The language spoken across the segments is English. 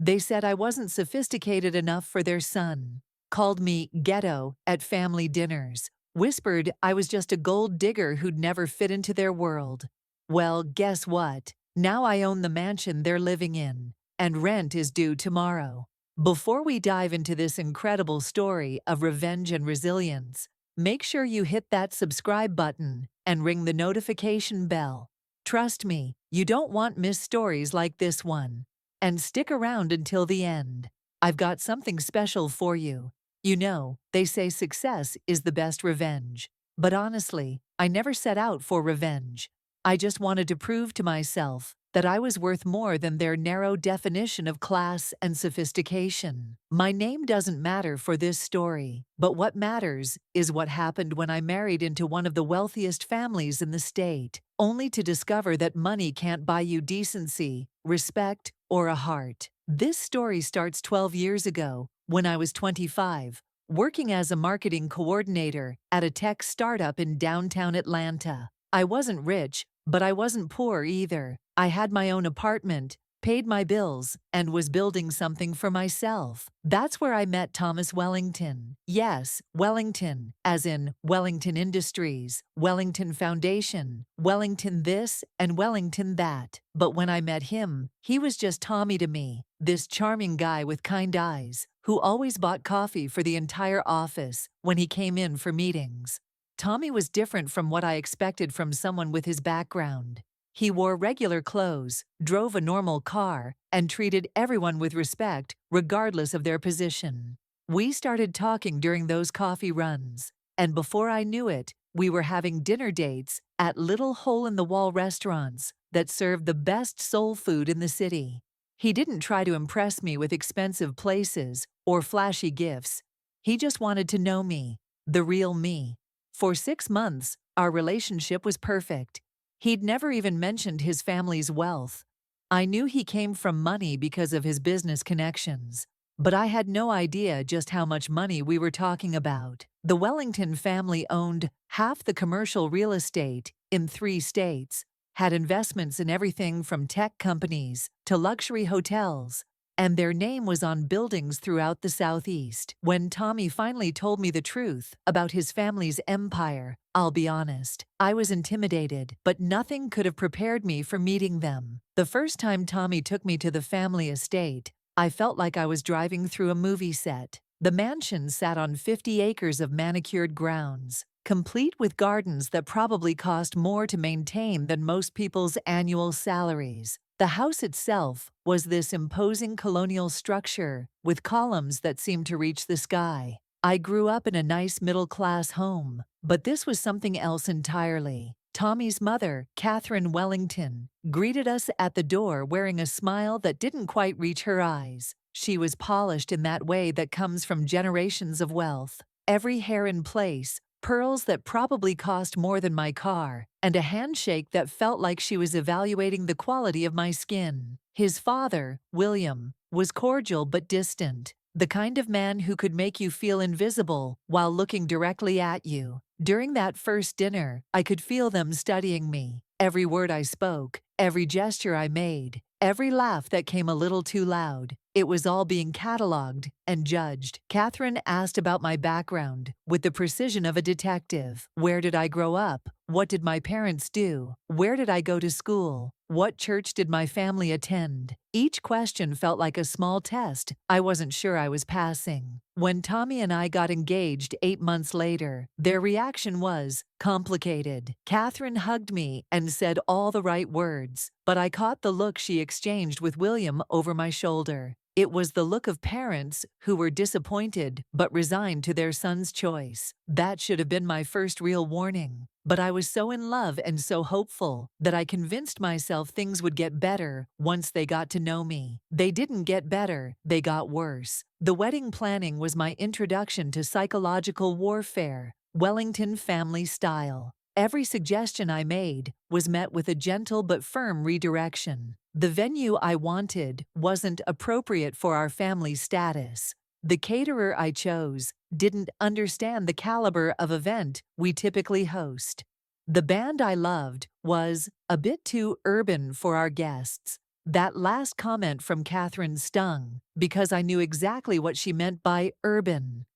They said I wasn't sophisticated enough for their son, called me ghetto at family dinners, whispered I was just a gold digger who'd never fit into their world. Well, guess what? Now I own the mansion they're living in, and rent is due tomorrow. Before we dive into this incredible story of revenge and resilience, make sure you hit that subscribe button and ring the notification bell. Trust me, you don't want miss stories like this one. And stick around until the end. I've got something special for you. You know, they say success is the best revenge. But honestly, I never set out for revenge. I just wanted to prove to myself that I was worth more than their narrow definition of class and sophistication. My name doesn't matter for this story, but what matters is what happened when I married into one of the wealthiest families in the state, only to discover that money can't buy you decency, respect, or a heart. This story starts 12 years ago, when I was 25, working as a marketing coordinator at a tech startup in downtown Atlanta. I wasn't rich, but I wasn't poor either. I had my own apartment, paid my bills, and was building something for myself. That's where I met Thomas Wellington. Yes, Wellington, as in Wellington Industries, Wellington Foundation, Wellington this, and Wellington that. But when I met him, he was just Tommy to me, this charming guy with kind eyes, who always bought coffee for the entire office when he came in for meetings. Tommy was different from what I expected from someone with his background. He wore regular clothes, drove a normal car, and treated everyone with respect, regardless of their position. We started talking during those coffee runs, and before I knew it, we were having dinner dates at little hole-in-the-wall restaurants that served the best soul food in the city. He didn't try to impress me with expensive places or flashy gifts. He just wanted to know me, the real me. For 6 months, our relationship was perfect. He'd never even mentioned his family's wealth. I knew he came from money because of his business connections, but I had no idea just how much money we were talking about. The Wellington family owned half the commercial real estate in 3 states, had investments in everything from tech companies to luxury hotels, and their name was on buildings throughout the Southeast. When Tommy finally told me the truth about his family's empire, I'll be honest, I was intimidated, but nothing could have prepared me for meeting them. The first time Tommy took me to the family estate, I felt like I was driving through a movie set. The mansion sat on 50 acres of manicured grounds, complete with gardens that probably cost more to maintain than most people's annual salaries. The house itself was this imposing colonial structure with columns that seemed to reach the sky. I grew up in a nice middle-class home, but this was something else entirely. Tommy's mother, Catherine Wellington, greeted us at the door wearing a smile that didn't quite reach her eyes. She was polished in that way that comes from generations of wealth. Every hair in place, pearls that probably cost more than my car, and a handshake that felt like she was evaluating the quality of my skin. His father, William, was cordial but distant, the kind of man who could make you feel invisible while looking directly at you. During that first dinner, I could feel them studying me. Every word I spoke, every gesture I made, every laugh that came a little too loud, it was all being catalogued and judged. Catherine asked about my background with the precision of a detective. Where did I grow up? What did my parents do? Where did I go to school? What church did my family attend? Each question felt like a small test I wasn't sure I was passing. When Tommy and I got engaged 8 months later, their reaction was complicated. Catherine hugged me and said all the right words, but I caught the look she exchanged with William over my shoulder. It was the look of parents who were disappointed but resigned to their son's choice. That should have been my first real warning. But I was so in love and so hopeful that I convinced myself things would get better once they got to know me. They didn't get better, they got worse. The wedding planning was my introduction to psychological warfare, Wellington family style. Every suggestion I made was met with a gentle but firm redirection. The venue I wanted wasn't appropriate for our family status. The caterer I chose didn't understand the caliber of event we typically host. The band I loved was a bit too urban for our guests. That last comment from Catherine stung because I knew exactly what she meant by urban.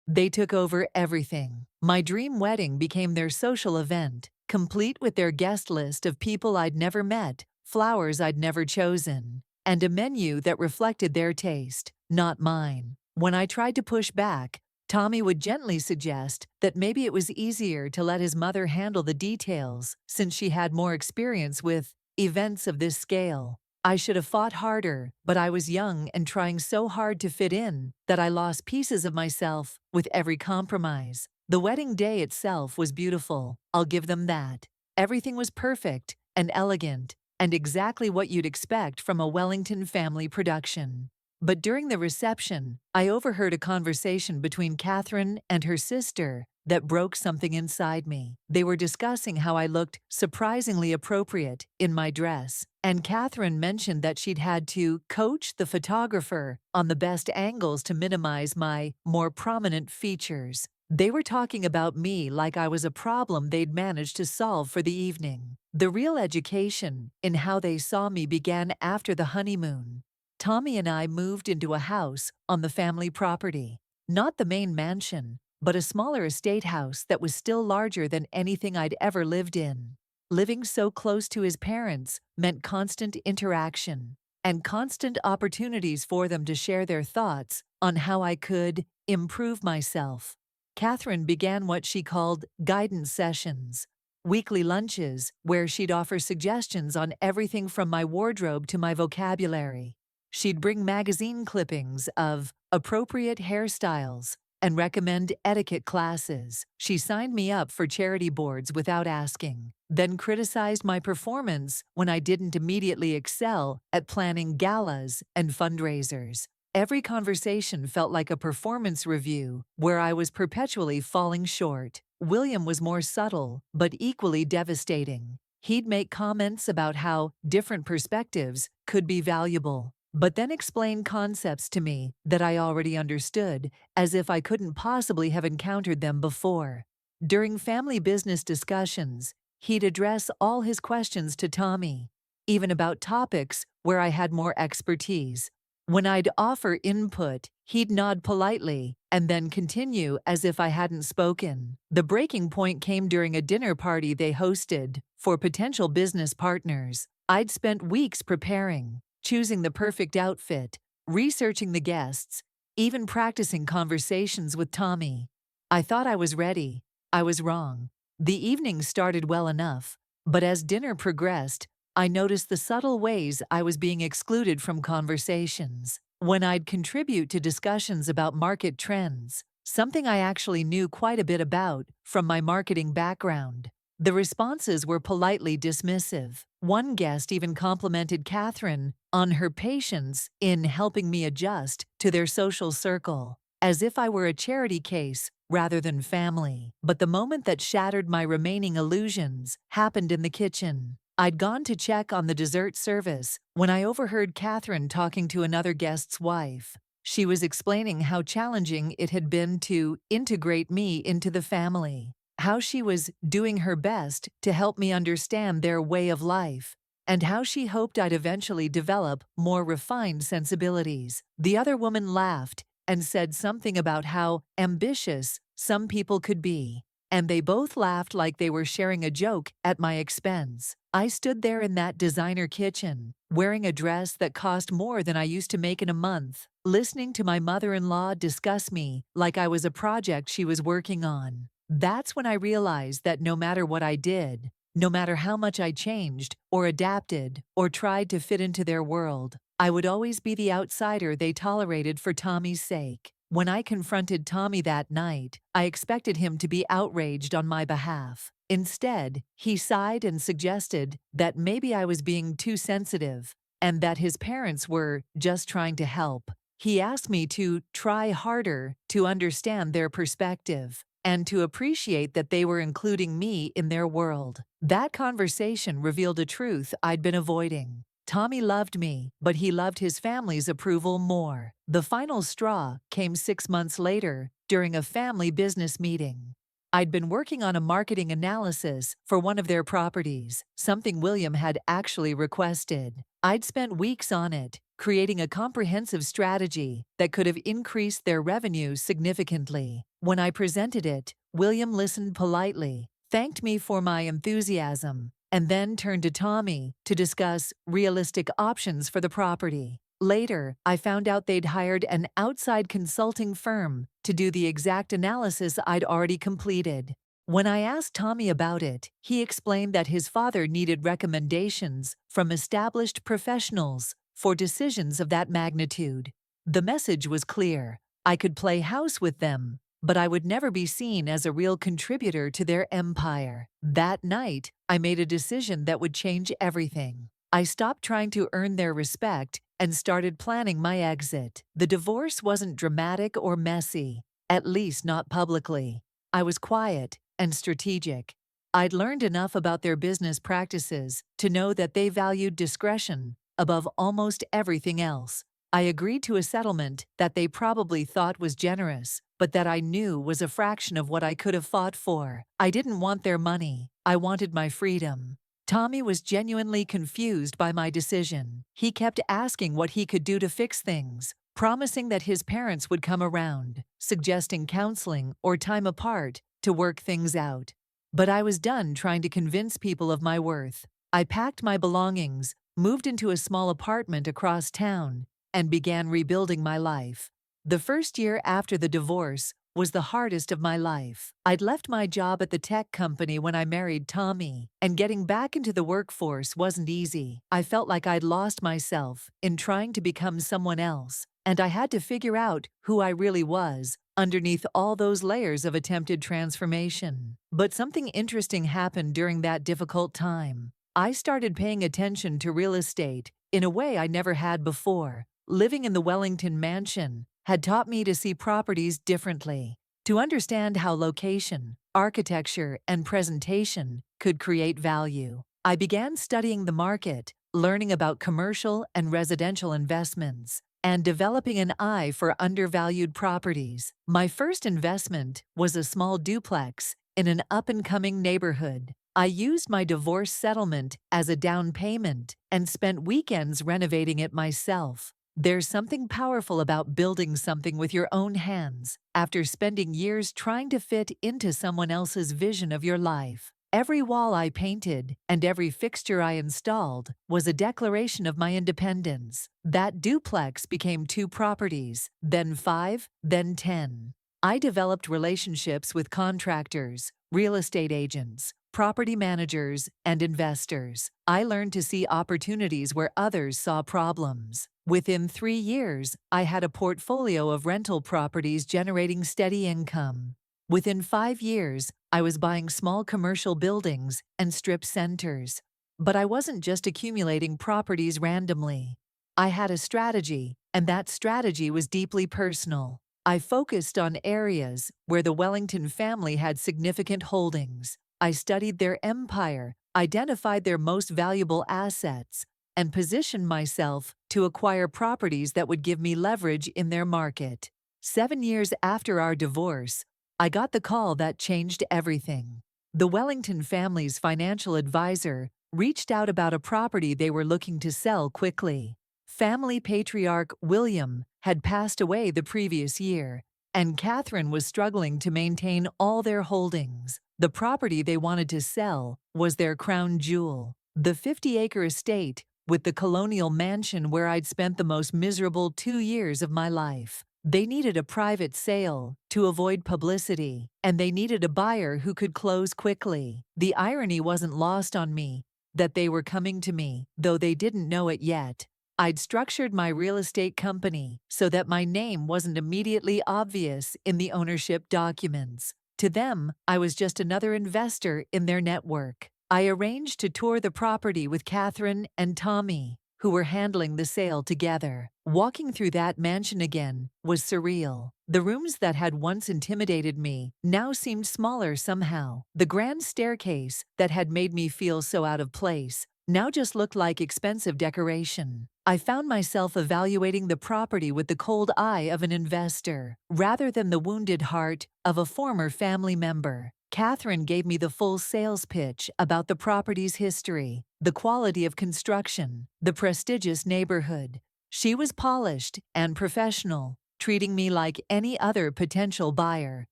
They took over everything. My dream wedding became their social event, complete with their guest list of people I'd never met, flowers I'd never chosen, and a menu that reflected their taste, not mine. When I tried to push back, Tommy would gently suggest that maybe it was easier to let his mother handle the details since she had more experience with events of this scale. I should have fought harder, but I was young and trying so hard to fit in that I lost pieces of myself with every compromise. The wedding day itself was beautiful, I'll give them that. Everything was perfect and elegant and exactly what you'd expect from a Wellington family production. But during the reception, I overheard a conversation between Catherine and her sister that broke something inside me. They were discussing how I looked surprisingly appropriate in my dress, and Catherine mentioned that she'd had to coach the photographer on the best angles to minimize my more prominent features. They were talking about me like I was a problem they'd managed to solve for the evening. The real education in how they saw me began after the honeymoon. Tommy and I moved into a house on the family property. Not the main mansion, but a smaller estate house that was still larger than anything I'd ever lived in. Living so close to his parents meant constant interaction and constant opportunities for them to share their thoughts on how I could improve myself. Catherine began what she called guidance sessions, weekly lunches where she'd offer suggestions on everything from my wardrobe to my vocabulary. She'd bring magazine clippings of appropriate hairstyles and recommend etiquette classes. She signed me up for charity boards without asking, then criticized my performance when I didn't immediately excel at planning galas and fundraisers. Every conversation felt like a performance review where I was perpetually falling short. William was more subtle, but equally devastating. He'd make comments about how different perspectives could be valuable, but then explain concepts to me that I already understood, as if I couldn't possibly have encountered them before. During family business discussions, he'd address all his questions to Tommy, even about topics where I had more expertise. When I'd offer input, he'd nod politely and then continue as if I hadn't spoken. The breaking point came during a dinner party they hosted for potential business partners. I'd spent weeks preparing, choosing the perfect outfit, researching the guests, even practicing conversations with Tommy. I thought I was ready. I was wrong. The evening started well enough, but as dinner progressed, I noticed the subtle ways I was being excluded from conversations. When I'd contribute to discussions about market trends, something I actually knew quite a bit about from my marketing background, the responses were politely dismissive. One guest even complimented Catherine on her patience in helping me adjust to their social circle, as if I were a charity case rather than family. But the moment that shattered my remaining illusions happened in the kitchen. I'd gone to check on the dessert service when I overheard Catherine talking to another guest's wife. She was explaining how challenging it had been to integrate me into the family, how she was doing her best to help me understand their way of life, and how she hoped I'd eventually develop more refined sensibilities. The other woman laughed and said something about how ambitious some people could be, and they both laughed like they were sharing a joke at my expense. I stood there in that designer kitchen, wearing a dress that cost more than I used to make in a month, listening to my mother-in-law discuss me like I was a project she was working on. That's when I realized that no matter what I did, no matter how much I changed or adapted or tried to fit into their world, I would always be the outsider they tolerated for Tommy's sake. When I confronted Tommy that night, I expected him to be outraged on my behalf. Instead, he sighed and suggested that maybe I was being too sensitive and that his parents were just trying to help. He asked me to try harder to understand their perspective and to appreciate that they were including me in their world. That conversation revealed a truth I'd been avoiding. Tommy loved me, but he loved his family's approval more. The final straw came 6 months later during a family business meeting. I'd been working on a marketing analysis for one of their properties, something William had actually requested. I'd spent weeks on it, creating a comprehensive strategy that could have increased their revenue significantly. When I presented it, William listened politely, thanked me for my enthusiasm, and then turned to Tommy to discuss realistic options for the property. Later, I found out they'd hired an outside consulting firm to do the exact analysis I'd already completed. When I asked Tommy about it, he explained that his father needed recommendations from established professionals for decisions of that magnitude. The message was clear. I could play house with them, but I would never be seen as a real contributor to their empire. That night, I made a decision that would change everything. I stopped trying to earn their respect and started planning my exit. The divorce wasn't dramatic or messy, at least not publicly. I was quiet and strategic. I'd learned enough about their business practices to know that they valued discretion above almost everything else. I agreed to a settlement that they probably thought was generous, but that I knew was a fraction of what I could have fought for. I didn't want their money. I wanted my freedom. Tommy was genuinely confused by my decision. He kept asking what he could do to fix things, promising that his parents would come around, suggesting counseling or time apart to work things out. But I was done trying to convince people of my worth. I packed my belongings, moved into a small apartment across town, and began rebuilding my life. The first year after the divorce was the hardest of my life. I'd left my job at the tech company when I married Tommy, and getting back into the workforce wasn't easy. I felt like I'd lost myself in trying to become someone else, and I had to figure out who I really was underneath all those layers of attempted transformation. But something interesting happened during that difficult time. I started paying attention to real estate in a way I never had before. Living in the Wellington mansion had taught me to see properties differently, to understand how location, architecture, and presentation could create value. I began studying the market, learning about commercial and residential investments, and developing an eye for undervalued properties. My first investment was a small duplex in an up-and-coming neighborhood. I used my divorce settlement as a down payment and spent weekends renovating it myself. There's something powerful about building something with your own hands after spending years trying to fit into someone else's vision of your life. Every wall I painted and every fixture I installed was a declaration of my independence. That duplex became 2 properties, then 5, then 10. I developed relationships with contractors, real estate agents, property managers, and investors. I learned to see opportunities where others saw problems. Within 3 years, I had a portfolio of rental properties generating steady income. Within 5 years, I was buying small commercial buildings and strip centers. But I wasn't just accumulating properties randomly. I had a strategy, and that strategy was deeply personal. I focused on areas where the Wellington family had significant holdings. I studied their empire, identified their most valuable assets, and positioned myself to acquire properties that would give me leverage in their market. 7 years after our divorce, I got the call that changed everything. The Wellington family's financial advisor reached out about a property they were looking to sell quickly. Family patriarch William had passed away the previous year, and Catherine was struggling to maintain all their holdings. The property they wanted to sell was their crown jewel, the 50-acre estate with the colonial mansion where I'd spent the most miserable 2 years of my life. They needed a private sale to avoid publicity, and they needed a buyer who could close quickly. The irony wasn't lost on me that they were coming to me, though they didn't know it yet. I'd structured my real estate company so that my name wasn't immediately obvious in the ownership documents. To them, I was just another investor in their network. I arranged to tour the property with Catherine and Tommy, who were handling the sale together. Walking through that mansion again was surreal. The rooms that had once intimidated me now seemed smaller somehow. The grand staircase that had made me feel so out of place now just looked like expensive decoration. I found myself evaluating the property with the cold eye of an investor, rather than the wounded heart of a former family member. Catherine gave me the full sales pitch about the property's history, the quality of construction, the prestigious neighborhood. She was polished and professional, treating me like any other potential buyer.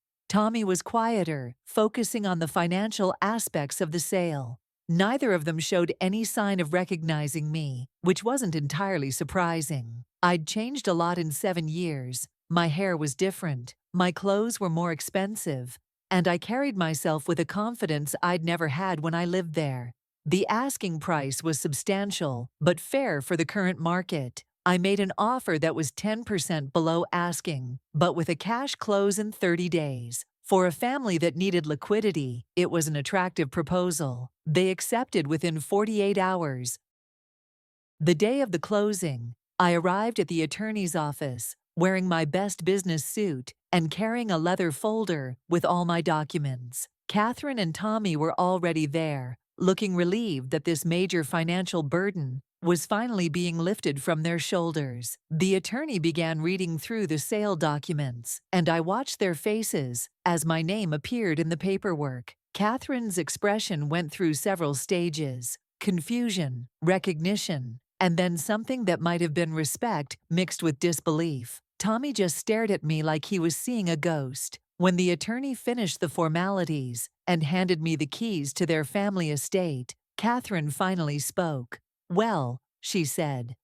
Tommy was quieter, focusing on the financial aspects of the sale. Neither of them showed any sign of recognizing me, which wasn't entirely surprising. I'd changed a lot in 7 years. My hair was different, my clothes were more expensive, and I carried myself with a confidence I'd never had when I lived there. The asking price was substantial, but fair for the current market. I made an offer that was 10% below asking, but with a cash close in 30 days. For a family that needed liquidity, it was an attractive proposal. They accepted within 48 hours. The day of the closing, I arrived at the attorney's office, wearing my best business suit and carrying a leather folder with all my documents. Catherine and Tommy were already there, looking relieved that this major financial burden was finally being lifted from their shoulders. The attorney began reading through the sale documents, and I watched their faces as my name appeared in the paperwork. Catherine's expression went through several stages: confusion, recognition, and then something that might have been respect mixed with disbelief. Tommy just stared at me like he was seeing a ghost. When the attorney finished the formalities and handed me the keys to their family estate, Catherine finally spoke. "Well," she said,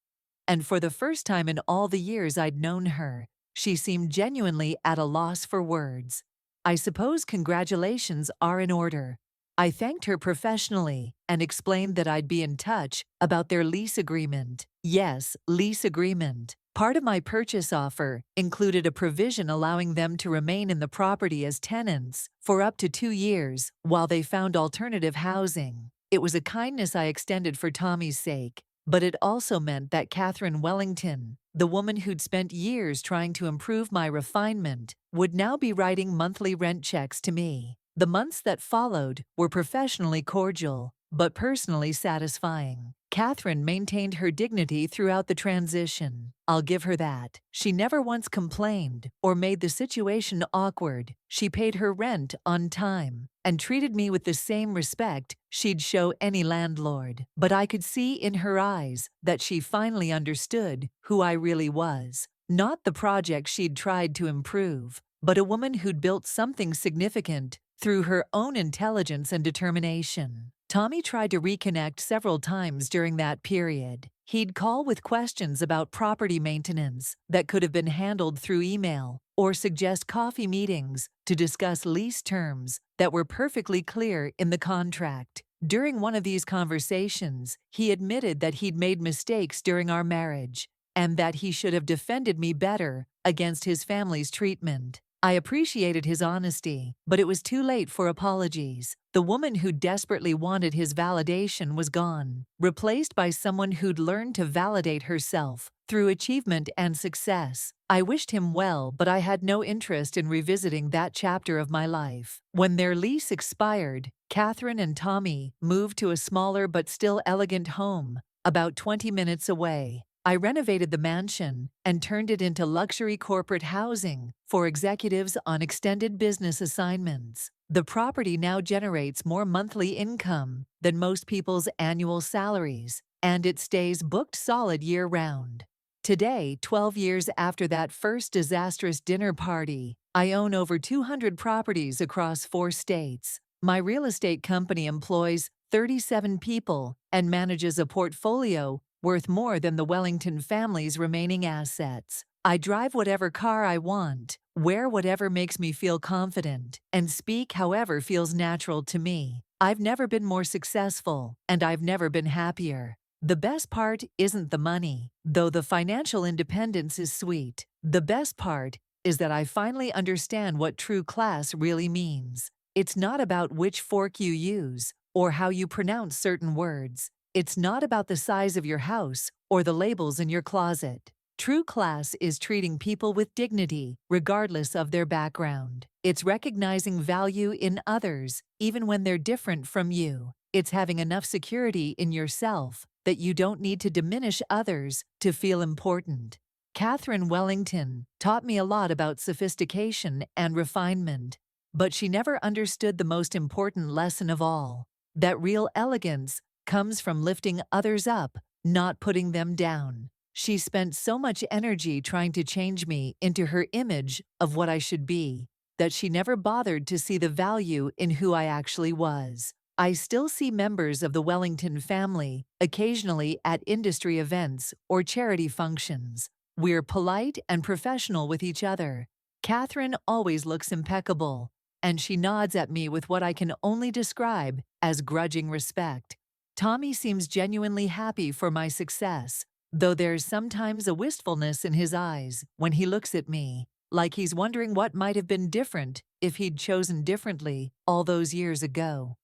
and for the first time in all the years I'd known her, she seemed genuinely at a loss for words. "I suppose congratulations are in order." I thanked her professionally and explained that I'd be in touch about their lease agreement. Yes, lease agreement. Part of my purchase offer included a provision allowing them to remain in the property as tenants for up to 2 years while they found alternative housing. It was a kindness I extended for Tommy's sake, but it also meant that Catherine Wellington, the woman who'd spent years trying to improve my refinement, would now be writing monthly rent checks to me. The months that followed were professionally cordial, but personally satisfying. Catherine maintained her dignity throughout the transition. I'll give her that. She never once complained or made the situation awkward. She paid her rent on time and treated me with the same respect she'd show any landlord. But I could see in her eyes that she finally understood who I really was. Not the project she'd tried to improve, but a woman who'd built something significant through her own intelligence and determination. Tommy tried to reconnect several times during that period. He'd call with questions about property maintenance that could have been handled through email, or suggest coffee meetings to discuss lease terms that were perfectly clear in the contract. During one of these conversations, he admitted that he'd made mistakes during our marriage and that he should have defended me better against his family's treatment. I appreciated his honesty, but it was too late for apologies. The woman who desperately wanted his validation was gone, replaced by someone who'd learned to validate herself through achievement and success. I wished him well, but I had no interest in revisiting that chapter of my life. When their lease expired, Catherine and Tommy moved to a smaller but still elegant home about 20 minutes away. I renovated the mansion and turned it into luxury corporate housing for executives on extended business assignments. The property now generates more monthly income than most people's annual salaries, and it stays booked solid year-round. Today, 12 years after that first disastrous dinner party, I own over 200 properties across 4 states. My real estate company employs 37 people and manages a portfolio worth more than the Wellington family's remaining assets. I drive whatever car I want, wear whatever makes me feel confident, and speak however feels natural to me. I've never been more successful, and I've never been happier. The best part isn't the money, though the financial independence is sweet. The best part is that I finally understand what true class really means. It's not about which fork you use or how you pronounce certain words. It's not about the size of your house or the labels in your closet. True class is treating people with dignity, regardless of their background. It's recognizing value in others, even when they're different from you. It's having enough security in yourself that you don't need to diminish others to feel important. Catherine Wellington taught me a lot about sophistication and refinement, But she never understood the most important lesson of all, that real elegance comes from lifting others up, not putting them down. She spent so much energy trying to change me into her image of what I should be, that she never bothered to see the value in who I actually was. I still see members of the Wellington family occasionally at industry events or charity functions. We're polite and professional with each other. Catherine always looks impeccable, and she nods at me with what I can only describe as grudging respect. Tommy seems genuinely happy for my success, though there's sometimes a wistfulness in his eyes when he looks at me, like he's wondering what might have been different if he'd chosen differently all those years ago.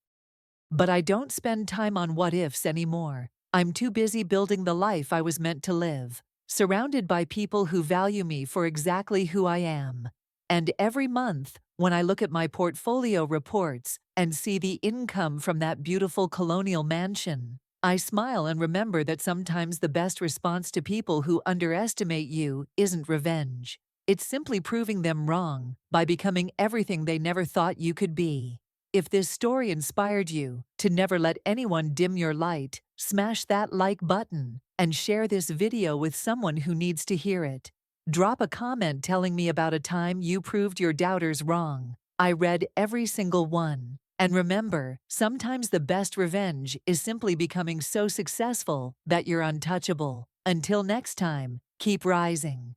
But I don't spend time on what-ifs anymore. I'm too busy building the life I was meant to live, surrounded by people who value me for exactly who I am. And every month, when I look at my portfolio reports and see the income from that beautiful colonial mansion, I smile and remember that sometimes the best response to people who underestimate you isn't revenge. It's simply proving them wrong by becoming everything they never thought you could be. If this story inspired you to never let anyone dim your light, smash that like button and share this video with someone who needs to hear it. Drop a comment telling me about a time you proved your doubters wrong. I read every single one. And remember, sometimes the best revenge is simply becoming so successful that you're untouchable. Until next time, keep rising.